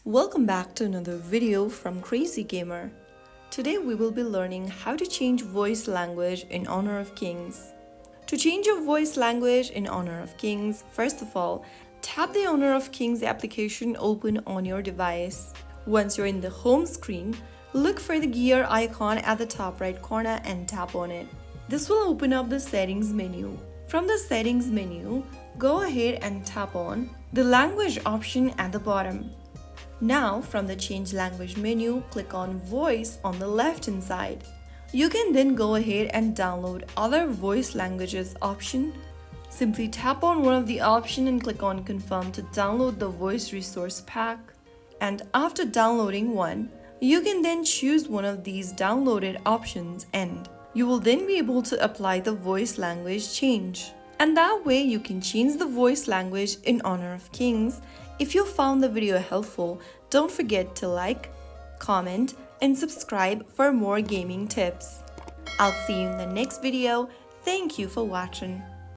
Welcome back to another video from Crazy Gamer. Today we will be learning how to change voice language in Honor of Kings. To change your voice language in Honor of Kings, first of all, tap the Honor of Kings application open on your device. Once you're in the home screen, look for the gear icon at the top right corner and tap on it. This will open up the settings menu. From the settings menu, go ahead and tap on the language option at the bottom. Now, from the Change Language menu, click on Voice on the left-hand side. You can then go ahead and download other voice languages option. Simply tap on one of the options and click on Confirm to download the voice resource pack. And after downloading one, you can then choose one of these downloaded options and you will then be able to apply the voice language change. And that way you can change the voice language in Honor of Kings. If you found the video helpful, don't forget to like, comment, and subscribe for more gaming tips. I'll see you in the next video. Thank you for watching.